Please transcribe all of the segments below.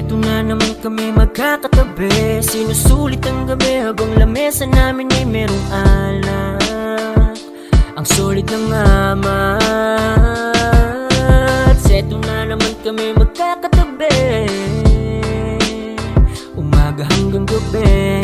Eto na naman kami magkakatabi, sinusulit ang gabi habang lamesa namin ay merong alak. Ang solid ng amat. Eto na naman kami magkakatabi, umaga hanggang gabi.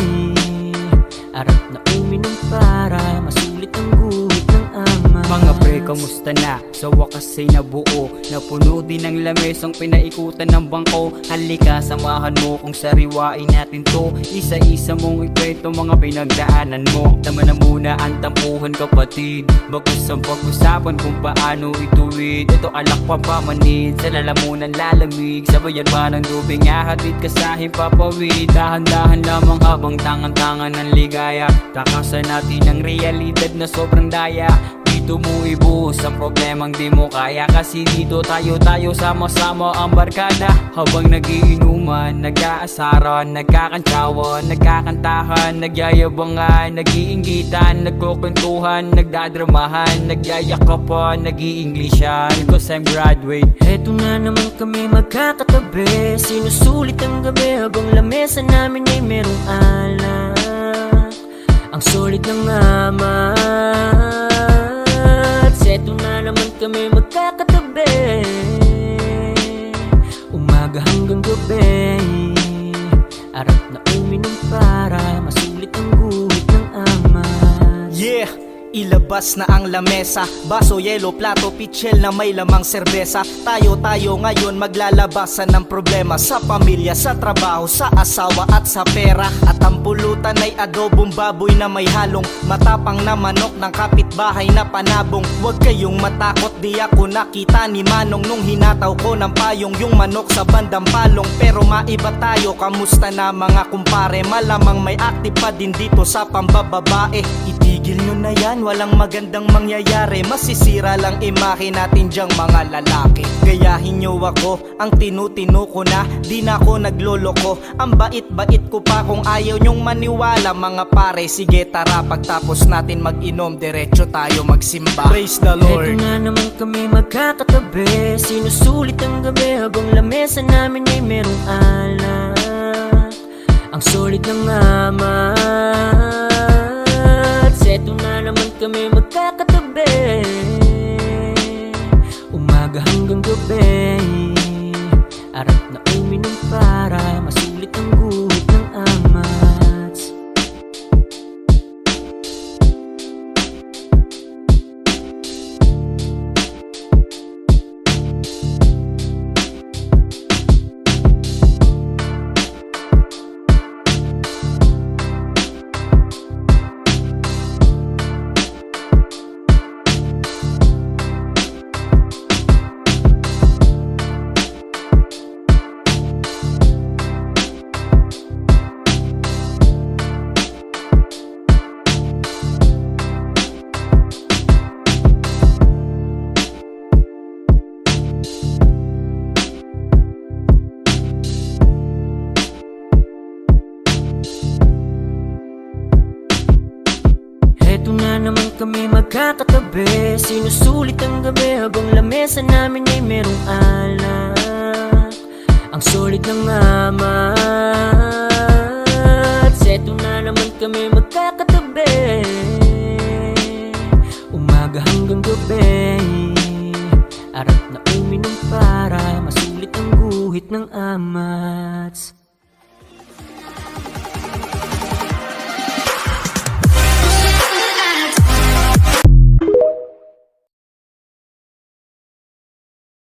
Arap na uminom para masulit ang guhit ng ama. Mga pre, kamusta na? Sa wakas ay nabuo, napuno din ng lamesang pinaikutan ng bangko. Halika, samahan mo kung sariwain natin to. Isa-isa mong ikwento mga pinagdaanan mo. Tama na muna ang tampuhan kapatid, bagus ang pag-usapan kung paano ituwid. Ito alak pampamanid, sa lalamunan lalamig. Sabayan pa ng dubing ahatid ka sa himpapawid. Dahan-dahan lamang habang tangan-tangan ng ligaya. Takasan natin ang realidad na sobrang daya. Dito mo ibuhos ang problemang di mo kaya, kasi dito tayo sama-sama ang barkada. Habang nagiinuman, nag-aasaran, nagkakantsawan, nagkakantahan, nagyayabangan, nag-iinggitan, nagkukwentuhan, nagdadramahan, nagyayakapan, nag-iinglisyan, cause I'm graduate. Eto na naman kami magkakatabi, sinusulit ang gabi habang lamesa namin ay merong alak. Ang solid ng amat. Eto na naman kami magkakatabi, umaga hanggang gabi. Arap na uminom para masulit ang guhit ng ama. Yeah! Ilabas na ang lamesa, baso, yelo, plato, pichel na may lamang serbesa. Tayo ngayon maglalabasan ng problema sa pamilya, sa trabaho, sa asawa at sa pera. At ang pulutan ay adobong baboy na may halong matapang na manok ng kapitbahay na panabong. Huwag kayong matakot, di ako nakita ni Manong nung hinataw ko ng payong yung manok sa bandang palong. Pero maiba tayo, kamusta na mga kumpare? Malamang may active pa din dito sa pambababae. Itigil nyo na yan, walang magandang mangyayari. Masisira lang imahe natin dyang mga lalaki. Gayahin nyo ako, ang tinutino ko na, di na ako nagloloko. Ang bait-bait ko pa kung ayaw nyong maniwala mga pare. Sige tara, pagtapos natin mag-inom, diretso tayo magsimba. Praise the Lord. Eto na naman kami magkakatabi, sinusulit ang gabi habang lamesa namin ay merong alak. Ang solid ng amat. Eto na naman kami magkakatabi, umaga hanggang gabi. Arap na uminom para masulit ang guhit ng amats. Eto na naman kami magkakatabi, sinusulit ang gabi habang lamesa namin ay merong alak. Ang solid ng amat. Eto na naman kami magkakatabi, umaga hanggang gabi. Arap na uminom para masulit ang guhit ng amats.